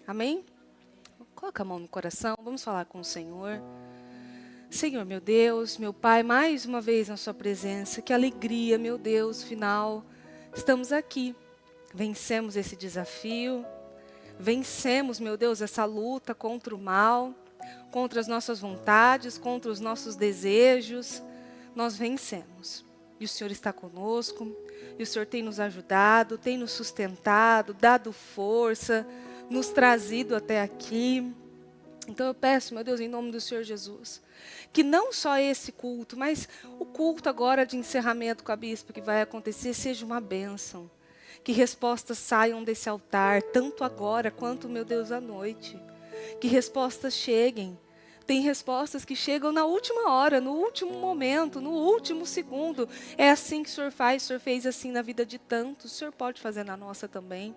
Amém? Coloca a mão no coração, vamos falar com o Senhor. Senhor, meu Deus, meu Pai, mais uma vez na sua presença, que alegria, meu Deus, final. Estamos aqui, vencemos esse desafio, vencemos, meu Deus, essa luta contra o mal, contra as nossas vontades, contra os nossos desejos. Nós vencemos. E o Senhor está conosco, e o Senhor tem nos ajudado, tem nos sustentado, dado força, nos trazido até aqui. Então eu peço, meu Deus, em nome do Senhor Jesus, que não só esse culto, mas o culto agora de encerramento com a bispa que vai acontecer seja uma bênção. Que respostas saiam desse altar, tanto agora quanto, meu Deus, à noite. Que respostas cheguem. Tem respostas que chegam na última hora, no último momento, no último segundo. É assim que o Senhor faz, o Senhor fez assim na vida de tantos, o Senhor pode fazer na nossa também.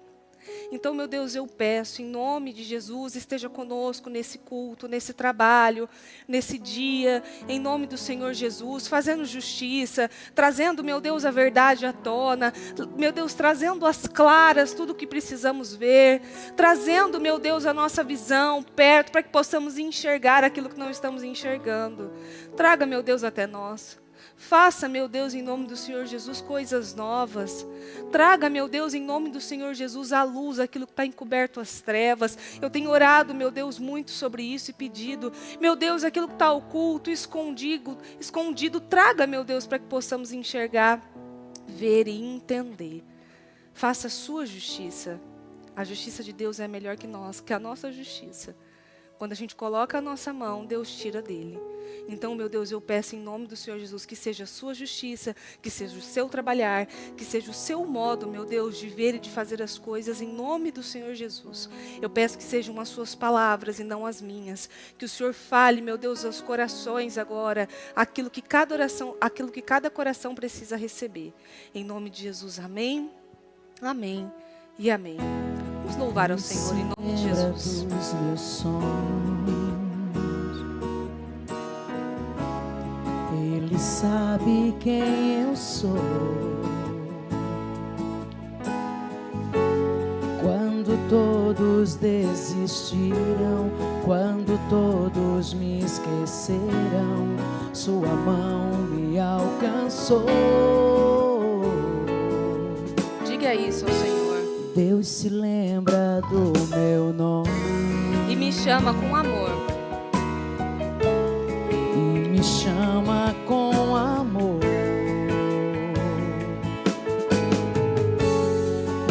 Então, meu Deus, eu peço, em nome de Jesus, esteja conosco nesse culto, nesse trabalho, nesse dia, em nome do Senhor Jesus, fazendo justiça, trazendo, meu Deus, a verdade à tona, meu Deus, trazendo às claras tudo o que precisamos ver, trazendo, meu Deus, a nossa visão perto, para que possamos enxergar aquilo que não estamos enxergando. Traga, meu Deus, até nós. Faça, meu Deus, em nome do Senhor Jesus, coisas novas. Traga, meu Deus, em nome do Senhor Jesus, à luz aquilo que está encoberto às trevas. Eu tenho orado, meu Deus, muito sobre isso e pedido. Meu Deus, aquilo que está oculto, escondido, traga, meu Deus, para que possamos enxergar, ver e entender. Faça a sua justiça. A justiça de Deus é melhor que a nossa justiça. Quando a gente coloca a nossa mão, Deus tira dele. Então, meu Deus, eu peço em nome do Senhor Jesus que seja a sua justiça, que seja o seu trabalhar, que seja o seu modo, meu Deus, de ver e de fazer as coisas em nome do Senhor Jesus. Eu peço que sejam as suas palavras e não as minhas. Que o Senhor fale, meu Deus, aos corações agora, aquilo que cada coração precisa receber. Em nome de Jesus, amém, amém e amém. Vamos louvar ao Senhor em nome de Jesus. Ele sabe quem eu sou. Quando todos desistiram, quando todos me esqueceram, sua mão me alcançou. Diga isso ao Senhor. Deus se lembra do meu nome e me chama com amor. Me chama com amor.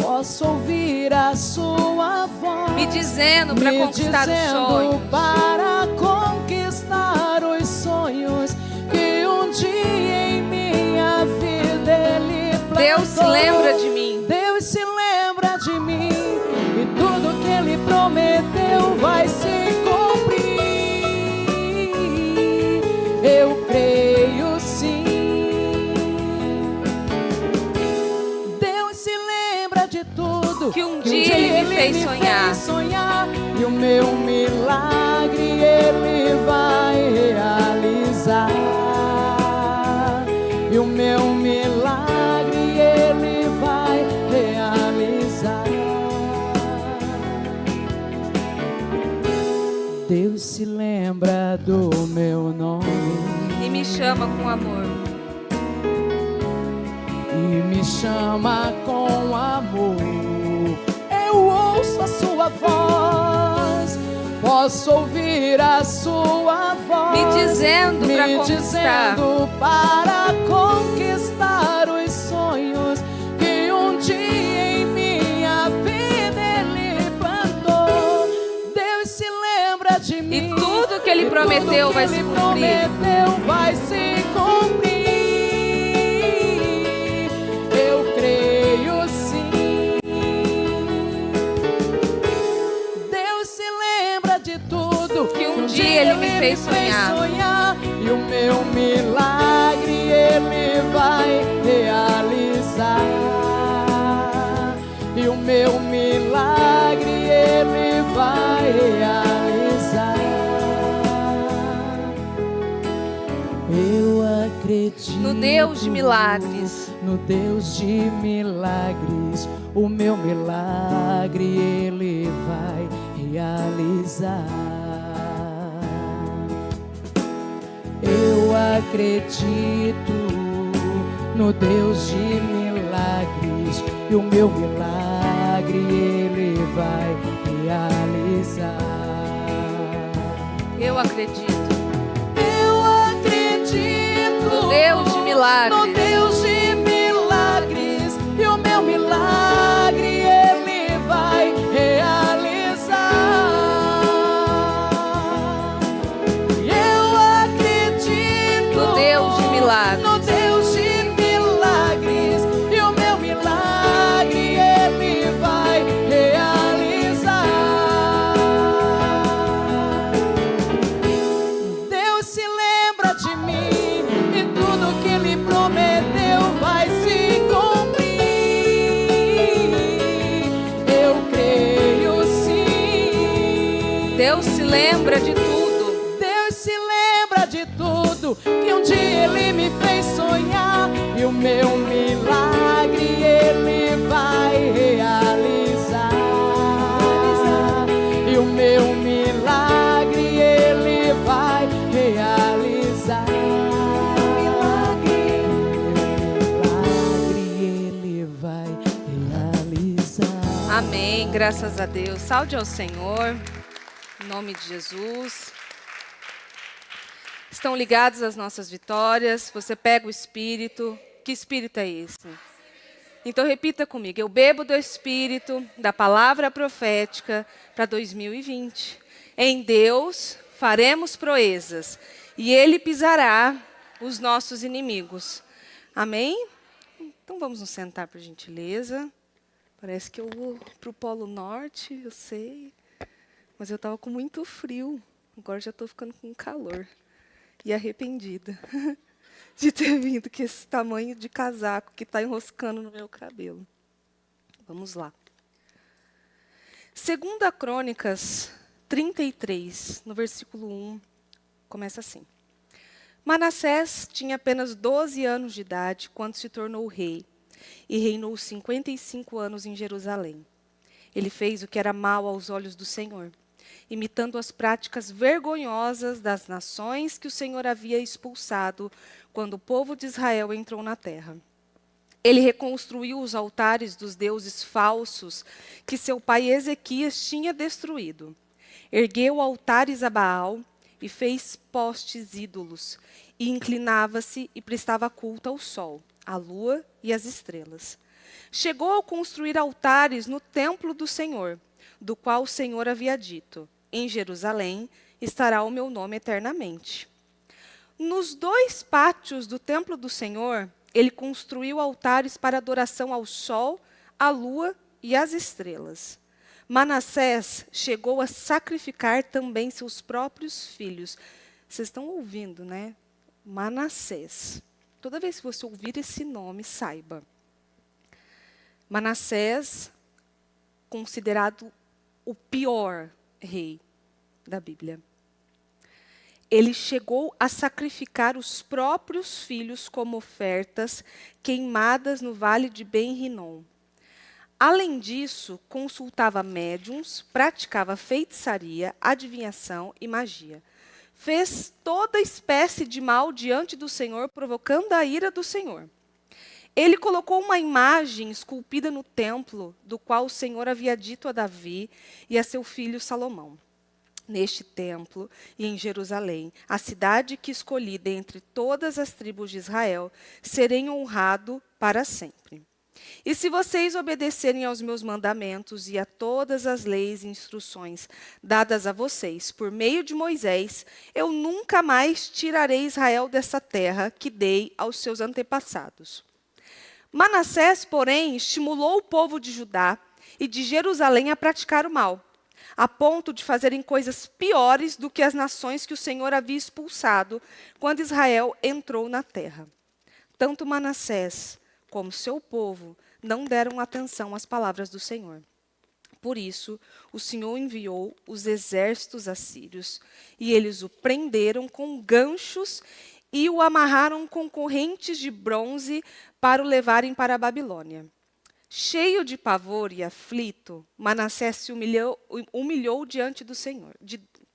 Posso ouvir a sua voz me dizendo para conquistar os sonhos, para conquistar os sonhos que um dia em minha vida Ele plantou. Deus se lembra de mim. Deus se lembra de mim e tudo que Ele prometeu vai se cumprir. Eu creio sim. Deus se lembra de tudo que um dia Ele me fez sonhar. E o meu milagre Ele vai realizar. E o meu milagre Ele vai realizar. Deus se lembra do meu nome e me chama com amor. E me chama com amor. Eu ouço a sua voz, posso ouvir a sua voz me dizendo para conquistar os sonhos que um dia em minha vida Ele plantou. Deus se lembra de mim e tudo que Ele prometeu vai se cumprir. Eu creio sim. Deus se lembra de tudo que um dia Ele me fez sonhar. E o meu milagre Ele vai realizar. E o meu milagre Ele vai realizar. Eu acredito no Deus de milagres. No Deus de milagres, o meu milagre Ele vai realizar. Eu acredito no Deus de milagres, e o meu milagre Ele vai realizar. Eu acredito No Deus de milagres. No Deus de milagres, e o meu milagre Ele vai realizar. Eu acredito No Deus de milagres. No Deus de milagres, e o meu milagre Ele vai realizar. Deus se lembra de mim, e tudo que Ele prometeu vai se cumprir. Eu creio sim. Deus se lembra de tudo. Deus se lembra de tudo que um dia Ele me fez sonhar, e o meu milagre Ele vai realizar. E o meu milagre Ele vai realizar. Milagre Ele vai realizar. Amém, graças a Deus. Salve ao Senhor, em nome de Jesus. Estão ligados às nossas vitórias. Você pega o Espírito. Que Espírito é esse? Então repita comigo. Eu bebo do Espírito, da palavra profética para 2020. Em Deus faremos proezas, e Ele pisará os nossos inimigos. Amém? Então vamos nos sentar, por gentileza. Parece que eu vou para o Polo Norte, eu sei. Mas eu estava com muito frio. Agora já estou ficando com calor. E arrependida de ter vindo com esse tamanho de casaco que está enroscando no meu cabelo. Vamos lá. 2 Crônicas 33, no versículo 1, começa assim. Manassés tinha apenas 12 anos de idade quando se tornou rei, e reinou 55 anos em Jerusalém. Ele fez o que era mal aos olhos do Senhor, imitando as práticas vergonhosas das nações que o Senhor havia expulsado quando o povo de Israel entrou na terra. Ele reconstruiu os altares dos deuses falsos que seu pai Ezequias tinha destruído. Ergueu altares a Baal e fez postes ídolos, e inclinava-se e prestava culto ao sol, à lua e às estrelas. Chegou a construir altares no templo do Senhor, do qual o Senhor havia dito: em Jerusalém estará o meu nome eternamente. Nos 2 pátios do templo do Senhor, ele construiu altares para adoração ao sol, à lua e às estrelas. Manassés chegou a sacrificar também seus próprios filhos. Vocês estão ouvindo, né? Manassés. Toda vez que você ouvir esse nome, saiba. Manassés, considerado o pior rei da Bíblia. Ele chegou a sacrificar os próprios filhos como ofertas queimadas no vale de Ben-Rinom. Além disso, consultava médiuns, praticava feitiçaria, adivinhação e magia. Fez toda espécie de mal diante do Senhor, provocando a ira do Senhor. Ele colocou uma imagem esculpida no templo, do qual o Senhor havia dito a Davi e a seu filho Salomão. Neste templo e em Jerusalém, a cidade que escolhi dentre todas as tribos de Israel, serei honrado para sempre. E se vocês obedecerem aos meus mandamentos e a todas as leis e instruções dadas a vocês por meio de Moisés, eu nunca mais tirarei Israel dessa terra que dei aos seus antepassados. Manassés, porém, estimulou o povo de Judá e de Jerusalém a praticar o mal, a ponto de fazerem coisas piores do que as nações que o Senhor havia expulsado quando Israel entrou na terra. Tanto Manassés como seu povo não deram atenção às palavras do Senhor. Por isso, o Senhor enviou os exércitos assírios, e eles o prenderam com ganchos e o amarraram com correntes de bronze para o levarem para a Babilônia. Cheio de pavor e aflito, Manassés se humilhou diante do Senhor,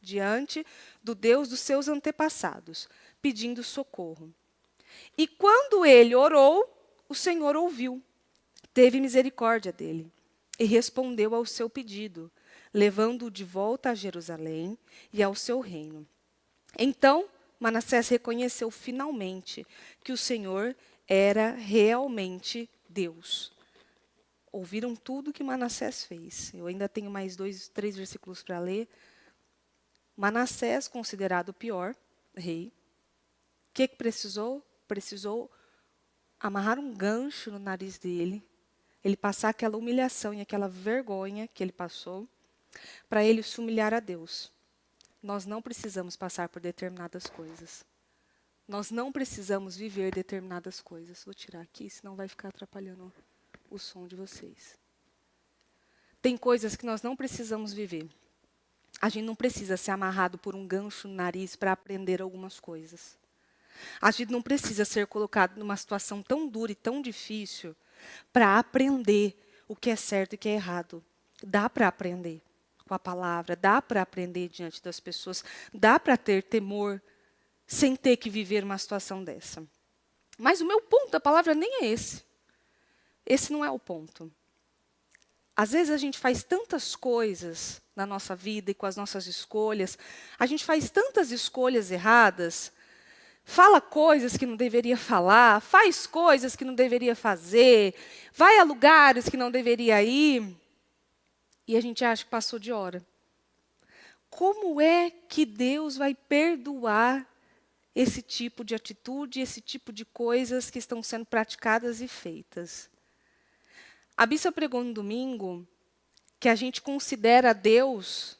diante do Deus dos seus antepassados, pedindo socorro. E quando ele orou, o Senhor ouviu, teve misericórdia dele e respondeu ao seu pedido, levando-o de volta a Jerusalém e ao seu reino. Então, Manassés reconheceu finalmente que o Senhor era realmente Deus. Ouviram tudo que Manassés fez. Eu ainda tenho mais 3 versículos para ler. Manassés, considerado o pior rei, o que precisou? Precisou amarrar um gancho no nariz dele, ele passar aquela humilhação e aquela vergonha que ele passou, para ele se humilhar a Deus. Nós não precisamos passar por determinadas coisas. Nós não precisamos viver determinadas coisas. Vou tirar aqui, senão vai ficar atrapalhando o som de vocês. Tem coisas que nós não precisamos viver. A gente não precisa ser amarrado por um gancho no nariz para aprender algumas coisas. A gente não precisa ser colocado numa situação tão dura e tão difícil para aprender o que é certo e o que é errado. Dá para aprender com a palavra, dá para aprender diante das pessoas, dá para ter temor sem ter que viver uma situação dessa. Mas o meu ponto da palavra nem é esse. Esse não é o ponto. Às vezes a gente faz tantas coisas na nossa vida e com as nossas escolhas, a gente faz tantas escolhas erradas, fala coisas que não deveria falar, faz coisas que não deveria fazer, vai a lugares que não deveria ir, e a gente acha que passou de hora. Como é que Deus vai perdoar esse tipo de atitude, esse tipo de coisas que estão sendo praticadas e feitas? A Bissa pregou no domingo que a gente considera Deus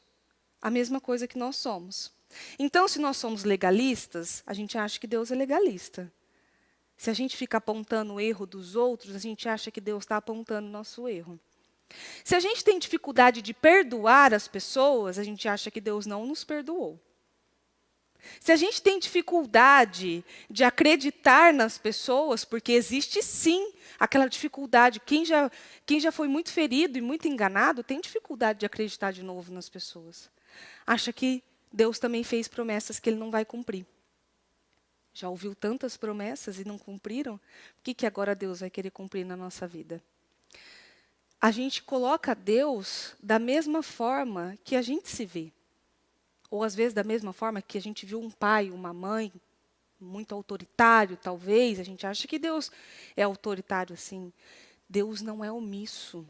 a mesma coisa que nós somos. Então, se nós somos legalistas, a gente acha que Deus é legalista. Se a gente fica apontando o erro dos outros, a gente acha que Deus está apontando o nosso erro. Se a gente tem dificuldade de perdoar as pessoas, a gente acha que Deus não nos perdoou. Se a gente tem dificuldade de acreditar nas pessoas, porque existe sim aquela dificuldade, quem já foi muito ferido e muito enganado, tem dificuldade de acreditar de novo nas pessoas. Acha que Deus também fez promessas que Ele não vai cumprir. Já ouviu tantas promessas e não cumpriram? O que agora Deus vai querer cumprir na nossa vida? A gente coloca Deus da mesma forma que a gente se vê. Ou, às vezes, da mesma forma que a gente viu um pai, uma mãe, muito autoritário, talvez. A gente acha que Deus é autoritário assim. Deus não é omisso,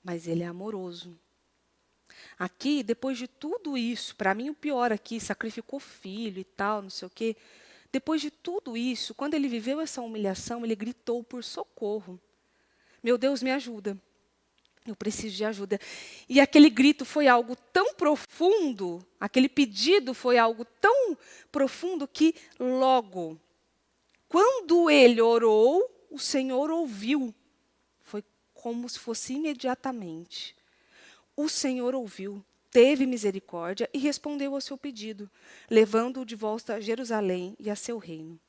mas Ele é amoroso. Aqui, depois de tudo isso, para mim o pior aqui, sacrificou filho e tal, não sei o quê. Depois de tudo isso, quando ele viveu essa humilhação, ele gritou por socorro. Meu Deus, me ajuda. Eu preciso de ajuda. E aquele grito foi algo tão profundo, aquele pedido foi algo tão profundo que logo, quando ele orou, o Senhor ouviu. Foi como se fosse imediatamente. O Senhor ouviu, teve misericórdia e respondeu ao seu pedido, levando-o de volta a Jerusalém e a seu reino.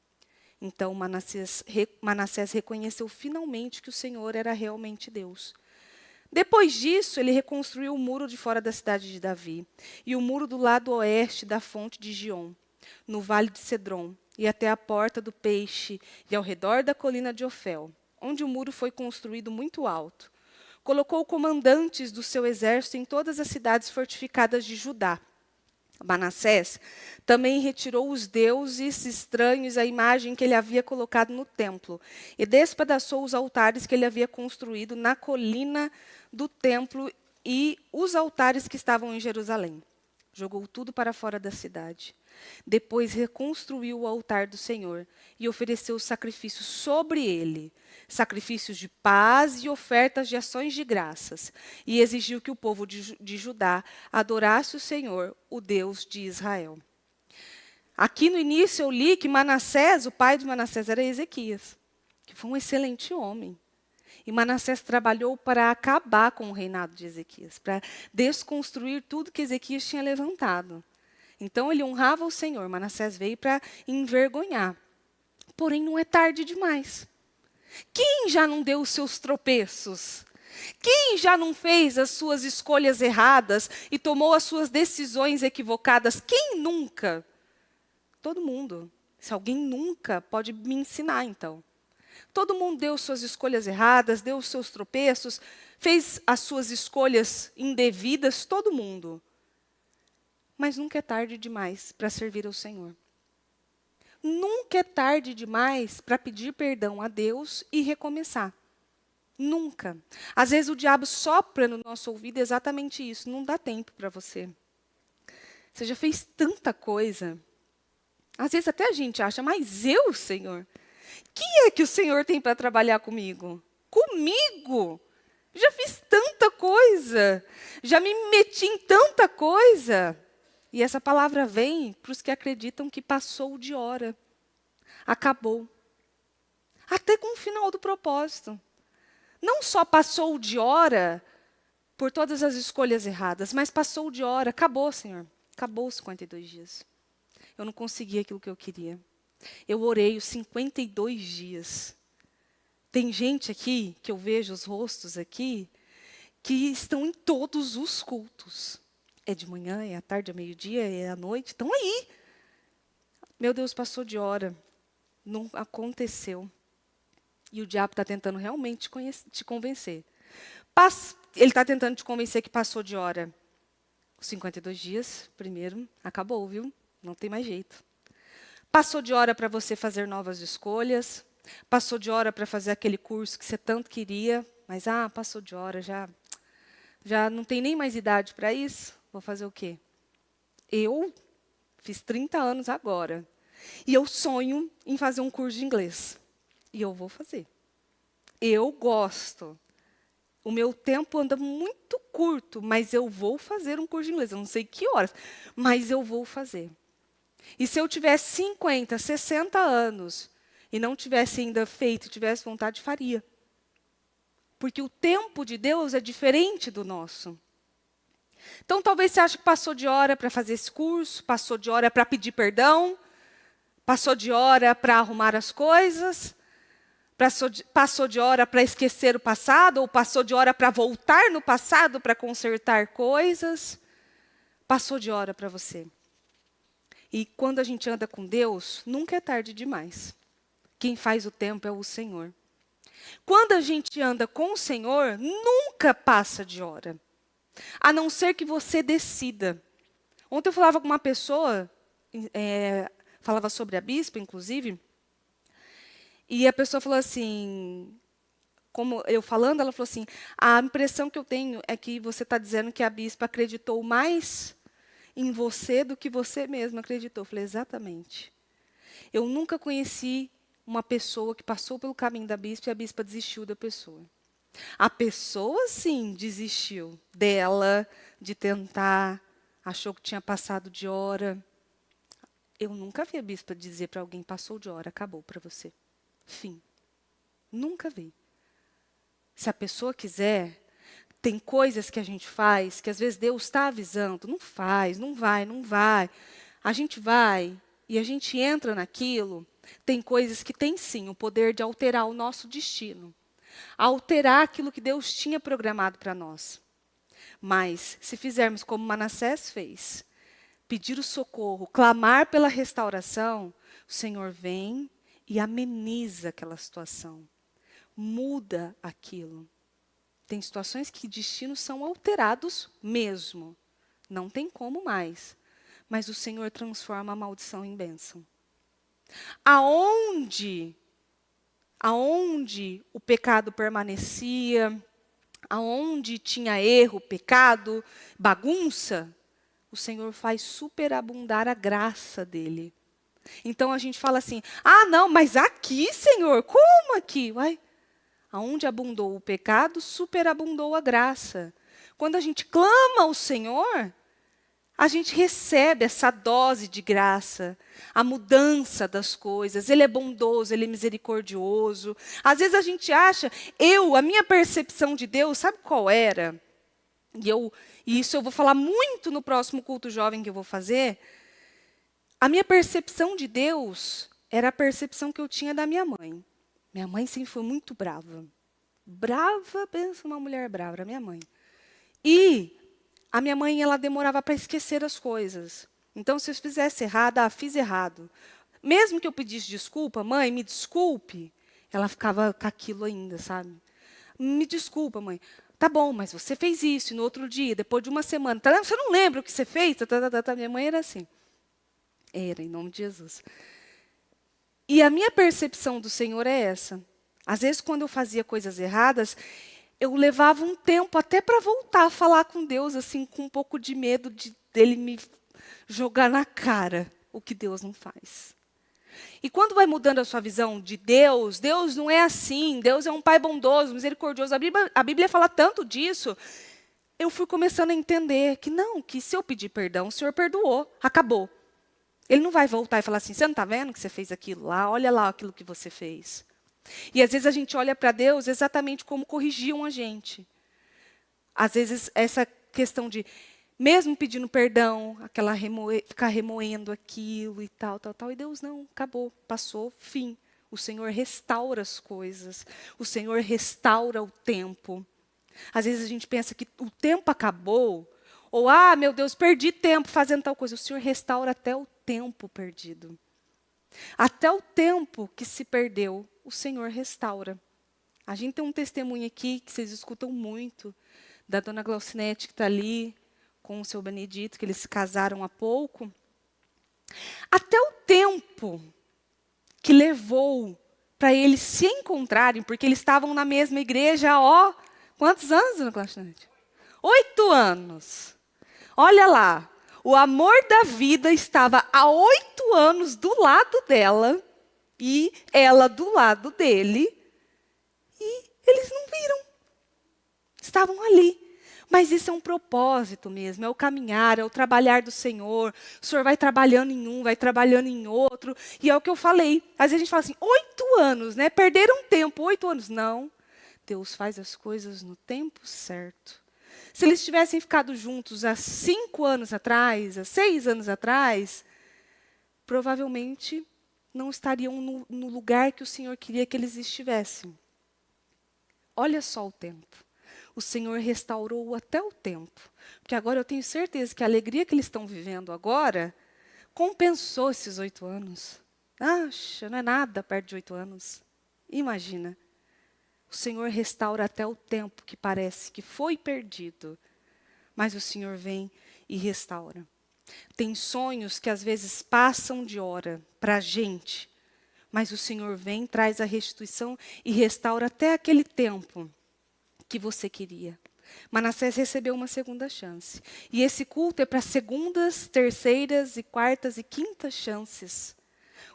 Então Manassés reconheceu finalmente que o Senhor era realmente Deus. Depois disso, ele reconstruiu o muro de fora da cidade de Davi e o muro do lado oeste da fonte de Giom, no vale de Cedron, e até a porta do peixe e ao redor da colina de Ofel, onde o muro foi construído muito alto. Colocou comandantes do seu exército em todas as cidades fortificadas de Judá. Manassés também retirou os deuses estranhos à imagem que ele havia colocado no templo e despedaçou os altares que ele havia construído na colina do templo e os altares que estavam em Jerusalém. Jogou tudo para fora da cidade. Depois reconstruiu o altar do Senhor e ofereceu sacrifícios sobre ele, sacrifícios de paz e ofertas de ações de graças, e exigiu que o povo de Judá adorasse o Senhor, o Deus de Israel. Aqui no início eu li que Manassés, o pai de Manassés, era Ezequias, que foi um excelente homem. E Manassés trabalhou para acabar com o reinado de Ezequias, para desconstruir tudo que Ezequias tinha levantado. Então, ele honrava o Senhor. Manassés veio para envergonhar. Porém, não é tarde demais. Quem já não deu os seus tropeços? Quem já não fez as suas escolhas erradas e tomou as suas decisões equivocadas? Quem nunca? Todo mundo. Se alguém nunca, pode me ensinar, então. Todo mundo deu suas escolhas erradas, deu os seus tropeços, fez as suas escolhas indevidas, todo mundo. Mas nunca é tarde demais para servir ao Senhor. Nunca é tarde demais para pedir perdão a Deus e recomeçar. Nunca. Às vezes o diabo sopra no nosso ouvido exatamente isso. Não dá tempo para você. Você já fez tanta coisa. Às vezes até a gente acha, mas eu, Senhor? Que é que o Senhor tem para trabalhar comigo? Comigo? Já fiz tanta coisa. Já me meti em tanta coisa. E essa palavra vem para os que acreditam que passou de hora. Acabou. Até com o final do propósito. Não só passou de hora por todas as escolhas erradas, mas passou de hora. Acabou, Senhor. Acabou os 52 dias. Eu não consegui aquilo que eu queria. Eu orei os 52 dias. Tem gente aqui, que eu vejo os rostos aqui, que estão em todos os cultos. É de manhã, é à tarde, é meio-dia, é à noite. Estão aí. Meu Deus, passou de hora. Não aconteceu. E o diabo está tentando realmente te convencer. Ele está tentando te convencer que passou de hora. Os 52 dias, primeiro, acabou, viu? Não tem mais jeito. Passou de hora para você fazer novas escolhas. Passou de hora para fazer aquele curso que você tanto queria. Mas, passou de hora, já não tem nem mais idade para isso. Vou fazer o quê? Eu fiz 30 anos agora. E eu sonho em fazer um curso de inglês. E eu vou fazer. Eu gosto. O meu tempo anda muito curto, mas eu vou fazer um curso de inglês. Eu não sei que horas, mas eu vou fazer. E se eu tivesse 50, 60 anos e não tivesse ainda feito, tivesse vontade, faria. Porque o tempo de Deus é diferente do nosso. Então, talvez você ache que passou de hora para fazer esse curso, passou de hora para pedir perdão, passou de hora para arrumar as coisas, passou de hora para esquecer o passado, ou passou de hora para voltar no passado para consertar coisas. Passou de hora para você. E quando a gente anda com Deus, nunca é tarde demais. Quem faz o tempo é o Senhor. Quando a gente anda com o Senhor, nunca passa de hora. A não ser que você decida. Ontem eu falava com uma pessoa, falava sobre a bispa, inclusive, e a pessoa falou assim, como eu falando, ela falou assim, a impressão que eu tenho é que você está dizendo que a bispa acreditou mais em você do que você mesma acreditou. Eu falei, exatamente. Eu nunca conheci uma pessoa que passou pelo caminho da bispa e a bispa desistiu da pessoa. A pessoa, sim, desistiu dela, de tentar, achou que tinha passado de hora. Eu nunca vi a bispa dizer para alguém, passou de hora, acabou para você. Fim. Nunca vi. Se a pessoa quiser, tem coisas que a gente faz, que às vezes Deus está avisando, não faz, não vai, não vai. A gente vai e a gente entra naquilo. Tem coisas que têm, sim, o poder de alterar o nosso destino. Alterar aquilo que Deus tinha programado para nós. Mas, se fizermos como Manassés fez, pedir o socorro, clamar pela restauração, o Senhor vem e ameniza aquela situação. Muda aquilo. Tem situações que destinos são alterados mesmo. Não tem como mais. Mas o Senhor transforma a maldição em bênção. Aonde o pecado permanecia, aonde tinha erro, pecado, bagunça, o Senhor faz superabundar a graça dele. Então a gente fala assim, não, mas aqui, Senhor, como aqui? Uai, aonde abundou o pecado, superabundou a graça. Quando a gente clama ao Senhor, a gente recebe essa dose de graça, a mudança das coisas. Ele é bondoso, Ele é misericordioso. Às vezes a gente acha, a minha percepção de Deus, sabe qual era? E isso eu vou falar muito no próximo culto jovem que eu vou fazer. A minha percepção de Deus era a percepção que eu tinha da minha mãe. Minha mãe sempre foi muito brava. Brava, pensa uma mulher brava, era minha mãe. E a minha mãe, ela demorava para esquecer as coisas. Então, se eu fizesse errado, fiz errado. Mesmo que eu pedisse desculpa, mãe, me desculpe, ela ficava com aquilo ainda, sabe? Me desculpa, mãe. Tá bom, mas você fez isso, e no outro dia, depois de uma semana. Você não lembra o que você fez? Minha mãe era assim. Era, em nome de Jesus. E a minha percepção do Senhor é essa. Às vezes, quando eu fazia coisas erradas, eu levava um tempo até para voltar a falar com Deus, assim, com um pouco de medo dele me jogar na cara o que Deus não faz. E quando vai mudando a sua visão de Deus, Deus não é assim, Deus é um Pai bondoso, misericordioso. A Bíblia fala tanto disso. Eu fui começando a entender que não, que se eu pedir perdão, o Senhor perdoou, acabou. Ele não vai voltar e falar assim, você não está vendo que você fez aquilo lá? Olha lá aquilo que você fez. E às vezes a gente olha para Deus exatamente como corrigiam a gente. Às vezes essa questão de, mesmo pedindo perdão, ficar remoendo aquilo e tal. E Deus não, acabou, passou, fim. O Senhor restaura as coisas. O Senhor restaura o tempo. Às vezes a gente pensa que o tempo acabou. Ou, meu Deus, perdi tempo fazendo tal coisa. O Senhor restaura até o tempo perdido. Até o tempo que se perdeu, o Senhor restaura. A gente tem um testemunho aqui que vocês escutam muito, da dona Glaucinete, que está ali com o seu Benedito, que eles se casaram há pouco. Até o tempo que levou para eles se encontrarem, porque eles estavam na mesma igreja há, quantos anos, dona Glaucinete? 8 anos. Olha lá, o amor da vida estava há 8 anos do lado dela e ela do lado dele. E eles não viram. Estavam ali. Mas isso é um propósito mesmo, é o caminhar, é o trabalhar do Senhor. O Senhor vai trabalhando em um, vai trabalhando em outro. E é o que eu falei. Às vezes a gente fala assim, 8 anos, né? Perderam tempo, 8 anos. Não. Deus faz as coisas no tempo certo. Se eles tivessem ficado juntos há 5 anos atrás, há 6 anos atrás, provavelmente não estariam no lugar que o Senhor queria que eles estivessem. Olha só o tempo. O Senhor restaurou até o tempo. Porque agora eu tenho certeza que a alegria que eles estão vivendo agora compensou esses 8 anos. Não é nada perto de 8 anos. Imagina. O Senhor restaura até o tempo que parece que foi perdido. Mas o Senhor vem e restaura. Tem sonhos que às vezes passam de hora para a gente. Mas o Senhor vem, traz a restituição e restaura até aquele tempo que você queria. Manassés recebeu uma segunda chance. E esse culto é para segundas, terceiras e quartas e quintas chances.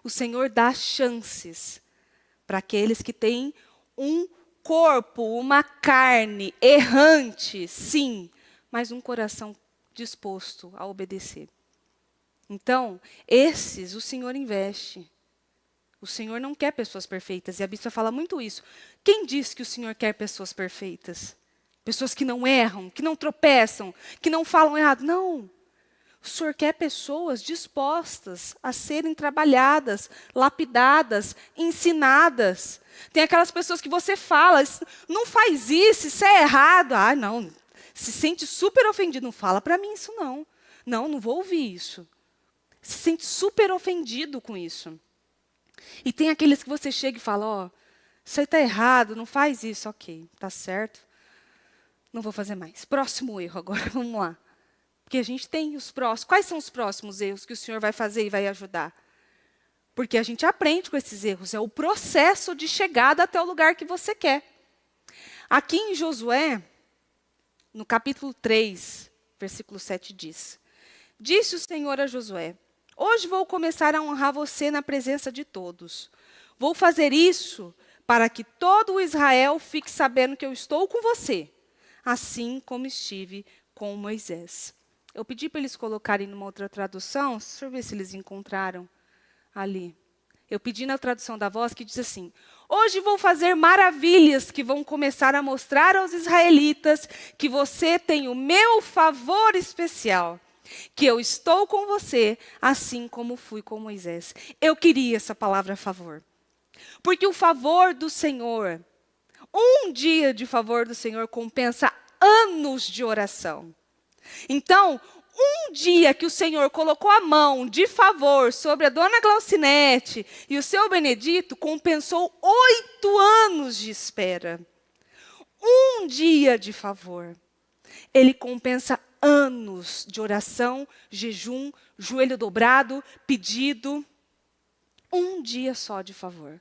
O Senhor dá chances para aqueles que têm um corpo, uma carne errante, sim, mas um coração disposto a obedecer. Então, esses o Senhor investe. O Senhor não quer pessoas perfeitas, e a Bíblia fala muito isso. Quem diz que o Senhor quer pessoas perfeitas? Pessoas que não erram, que não tropeçam, que não falam errado. Não. O Senhor quer pessoas dispostas a serem trabalhadas, lapidadas, ensinadas. Tem aquelas pessoas que você fala, não faz isso é errado. Não, se sente super ofendido. Não fala para mim isso, não. Não vou ouvir isso. Se sente super ofendido com isso. E tem aqueles que você chega e fala, isso aí está errado, não faz isso. Ok, está certo. Não vou fazer mais. Próximo erro agora, vamos lá. Porque a gente tem os próximos. Quais são os próximos erros que o Senhor vai fazer e vai ajudar? Porque a gente aprende com esses erros. É o processo de chegada até o lugar que você quer. Aqui em Josué, no capítulo 3, versículo 7 diz: Disse o Senhor a Josué: Hoje vou começar a honrar você na presença de todos. Vou fazer isso para que todo o Israel fique sabendo que eu estou com você, assim como estive com Moisés. Eu pedi para eles colocarem numa outra tradução, deixa eu ver se eles encontraram ali. Eu pedi na tradução da Voz que diz assim: Hoje vou fazer maravilhas que vão começar a mostrar aos israelitas que você tem o meu favor especial, que eu estou com você, assim como fui com Moisés. Eu queria essa palavra favor. Porque o favor do Senhor, um dia de favor do Senhor compensa anos de oração. Então, um dia que o Senhor colocou a mão de favor sobre a dona Glaucinete e o seu Benedito, compensou 8 anos de espera. Um dia de favor. Ele compensa anos de oração, jejum, joelho dobrado, pedido. Um dia só de favor.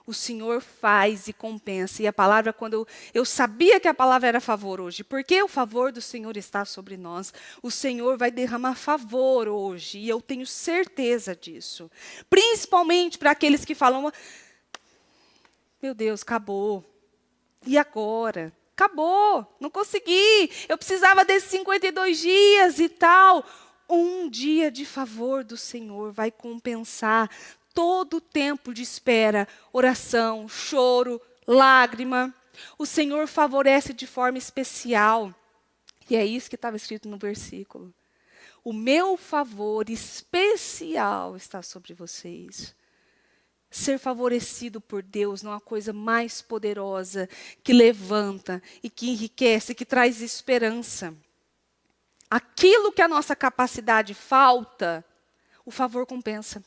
O Senhor faz e compensa. E a palavra, quando eu sabia que a palavra era favor hoje, porque o favor do Senhor está sobre nós, o Senhor vai derramar favor hoje, e eu tenho certeza disso. Principalmente para aqueles que falam, meu Deus, acabou. E agora? Acabou, não consegui, eu precisava desses 52 dias e tal. Um dia de favor do Senhor vai compensar todo o tempo de espera, oração, choro, lágrima. O Senhor favorece de forma especial. E é isso que estava escrito no versículo. O meu favor especial está sobre vocês. Ser favorecido por Deus não é a coisa mais poderosa que levanta e que enriquece, que traz esperança. Aquilo que a nossa capacidade falta, o favor compensa.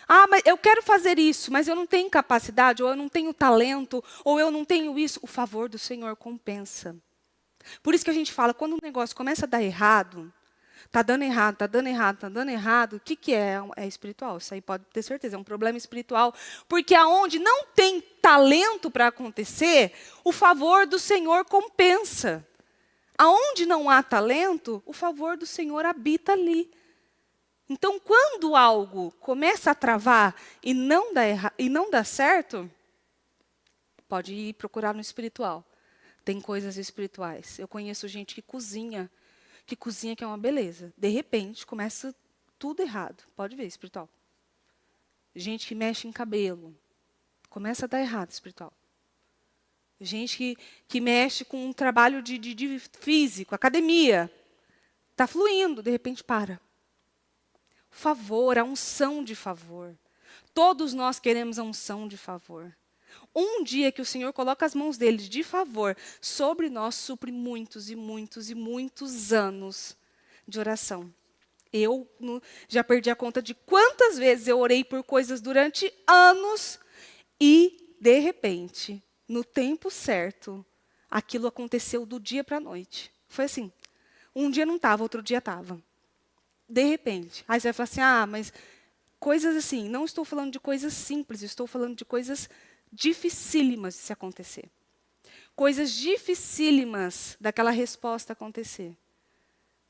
Ah, mas eu quero fazer isso, mas eu não tenho capacidade, ou eu não tenho talento, ou eu não tenho isso. O favor do Senhor compensa. Por isso que a gente fala, quando um negócio começa a dar errado, está dando errado, está dando errado, está dando errado, o que é? É espiritual, isso aí pode ter certeza, é um problema espiritual. Porque aonde não tem talento para acontecer, o favor do Senhor compensa. Aonde não há talento, o favor do Senhor habita ali. Então, quando algo começa a travar e não dá certo, pode ir procurar no espiritual. Tem coisas espirituais. Eu conheço gente que cozinha que é uma beleza. De repente, começa tudo errado. Pode ver, espiritual. Gente que mexe em cabelo. Começa a dar errado, espiritual. Gente que mexe com um trabalho de físico, academia. Está fluindo, de repente para. Favor, a unção de favor. Todos nós queremos a unção de favor. Um dia que o Senhor coloca as mãos dele de favor sobre nós, supre muitos e muitos e muitos anos de oração. Eu já perdi a conta de quantas vezes eu orei por coisas durante anos e, de repente, no tempo certo, aquilo aconteceu do dia para a noite. Foi assim. Um dia não estava, outro dia estava. De repente. Aí você vai falar assim, mas coisas assim, não estou falando de coisas simples, estou falando de coisas dificílimas de se acontecer. Coisas dificílimas daquela resposta acontecer.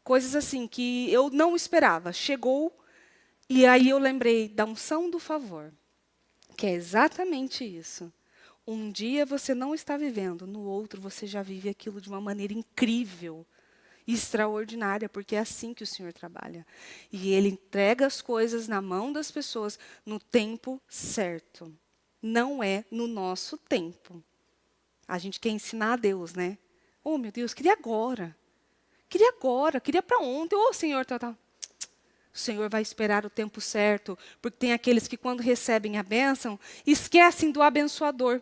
Coisas assim que eu não esperava. Chegou e aí eu lembrei da unção do favor, que é exatamente isso. Um dia você não está vivendo, no outro você já vive aquilo de uma maneira incrível. Extraordinária, porque é assim que o Senhor trabalha. E Ele entrega as coisas na mão das pessoas no tempo certo. Não é no nosso tempo. A gente quer ensinar a Deus, né? Oh, meu Deus, queria agora. Queria para ontem. Oh, Senhor, tá. O Senhor vai esperar o tempo certo, porque tem aqueles que quando recebem a bênção, esquecem do abençoador.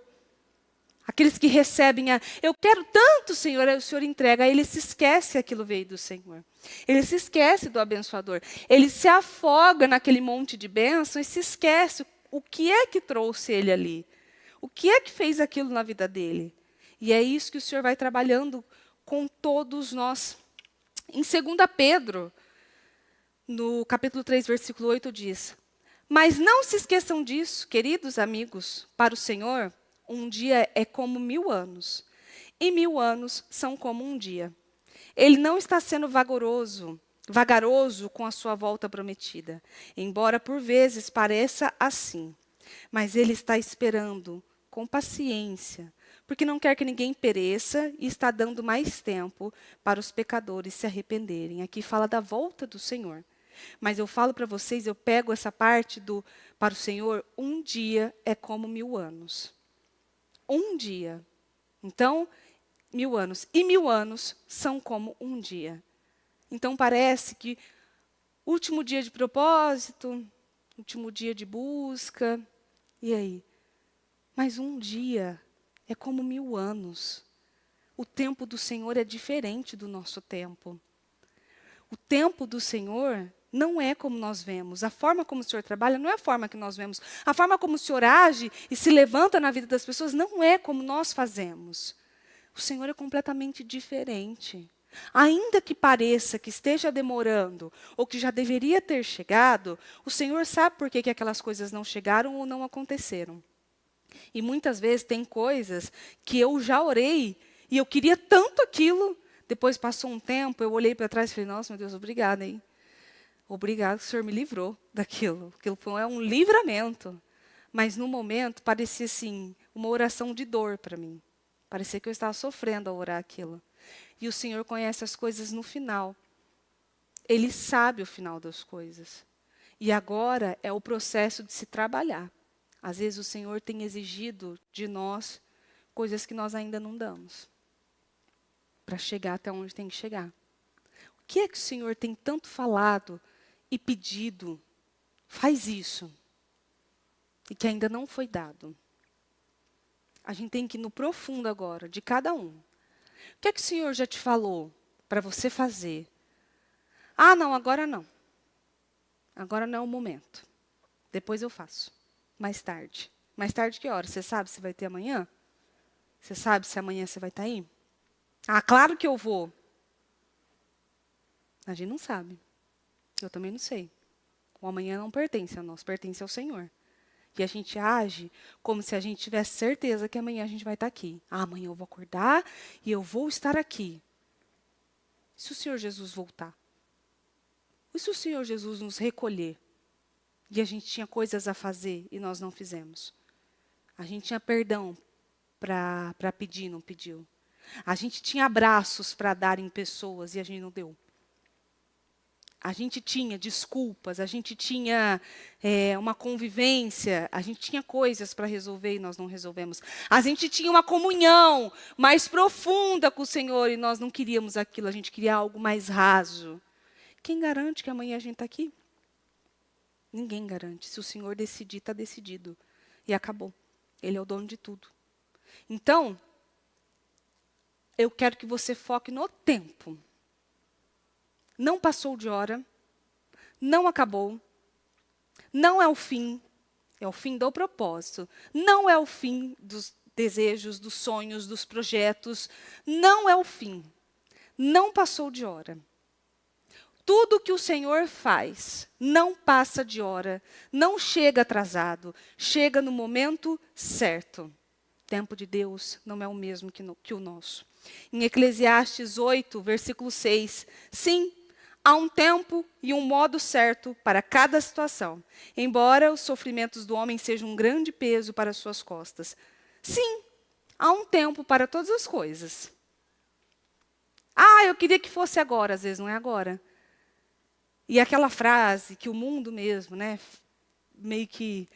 Aqueles que recebem eu quero tanto, Senhor, aí o Senhor entrega, aí ele se esquece que aquilo veio do Senhor. Ele se esquece do abençoador. Ele se afoga naquele monte de bênção e se esquece o que é que trouxe ele ali. O que é que fez aquilo na vida dele. E é isso que o Senhor vai trabalhando com todos nós. Em 2 Pedro, no capítulo 3, versículo 8, diz: mas não se esqueçam disso, queridos amigos, para o Senhor, um dia é como 1000 anos, e 1000 anos são como um dia. Ele não está sendo vagaroso com a sua volta prometida, embora por vezes pareça assim. Mas ele está esperando com paciência, porque não quer que ninguém pereça e está dando mais tempo para os pecadores se arrependerem. Aqui fala da volta do Senhor. Mas eu falo para vocês, eu pego essa parte do para o Senhor, um dia é como 1000 anos. Um dia. Então, 1000 anos. E 1000 anos são como um dia. Então, parece que último dia de propósito, último dia de busca, E aí? Mas um dia é como 1000 anos. O tempo do Senhor é diferente do nosso tempo. O tempo do Senhor não é como nós vemos. A forma como o Senhor trabalha não é a forma que nós vemos. A forma como o Senhor age e se levanta na vida das pessoas não é como nós fazemos. O Senhor é completamente diferente. Ainda que pareça que esteja demorando ou que já deveria ter chegado, o Senhor sabe por que aquelas coisas não chegaram ou não aconteceram. E muitas vezes tem coisas que eu já orei e eu queria tanto aquilo. Depois passou um tempo, eu olhei para trás e falei, nossa, meu Deus, obrigada, hein? Obrigado que o Senhor me livrou daquilo. Aquilo foi um livramento. Mas no momento parecia assim, uma oração de dor para mim. Parecia que eu estava sofrendo ao orar aquilo. E o Senhor conhece as coisas no final. Ele sabe o final das coisas. E agora é o processo de se trabalhar. Às vezes o Senhor tem exigido de nós coisas que nós ainda não damos. Para chegar até onde tem que chegar. O que é que o Senhor tem tanto falado e pedido? Faz isso. E que ainda não foi dado. A gente tem que ir no profundo agora, de cada um. O que é que o Senhor já te falou para você fazer? Ah, não, agora não. Agora não é o momento. Depois eu faço. Mais tarde. Mais tarde que hora? Você sabe se vai ter amanhã? Você sabe se amanhã você vai estar aí? Ah, claro que eu vou. A gente não sabe. Eu também não sei. O amanhã não pertence a nós, pertence ao Senhor. E a gente age como se a gente tivesse certeza que amanhã a gente vai estar aqui. Ah, amanhã eu vou acordar e eu vou estar aqui. E se o Senhor Jesus voltar? E se o Senhor Jesus nos recolher? E a gente tinha coisas a fazer e nós não fizemos. A gente tinha perdão para pedir, não pediu. A gente tinha abraços para dar em pessoas e a gente não deu. A gente tinha desculpas, a gente tinha uma convivência, a gente tinha coisas para resolver e nós não resolvemos. A gente tinha uma comunhão mais profunda com o Senhor e nós não queríamos aquilo, a gente queria algo mais raso. Quem garante que amanhã a gente está aqui? Ninguém garante. Se o Senhor decidir, está decidido. E acabou. Ele é o dono de tudo. Então, eu quero que você foque no tempo. Não passou de hora, não acabou, não é o fim, é o fim do propósito, não é o fim dos desejos, dos sonhos, dos projetos, não é o fim, não passou de hora. Tudo que o Senhor faz não passa de hora, não chega atrasado, chega no momento certo. O tempo de Deus não é o mesmo que o nosso. Em Eclesiastes 8, versículo 6, sim, há um tempo e um modo certo para cada situação, embora os sofrimentos do homem sejam um grande peso para suas costas. Sim, há um tempo para todas as coisas. Ah, eu queria que fosse agora, às vezes não é agora. E aquela frase que o mundo mesmo, né, meio que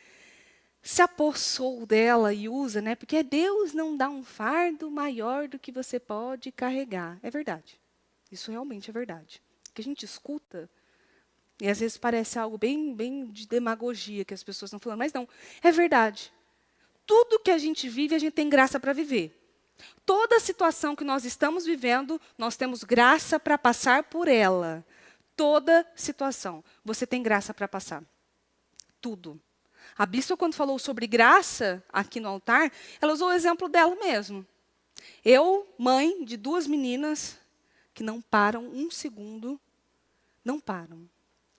se apossou dela e usa, né, porque Deus não dá um fardo maior do que você pode carregar. É verdade. Isso realmente é verdade. Que a gente escuta, e às vezes parece algo bem de demagogia que as pessoas estão falando, mas não, é verdade. Tudo que a gente vive, a gente tem graça para viver. Toda situação que nós estamos vivendo, nós temos graça para passar por ela. Toda situação, você tem graça para passar. Tudo. A bispa, quando falou sobre graça aqui no altar, ela usou o exemplo dela mesmo. Eu, mãe de 2 meninas, que não param um segundo. Não param.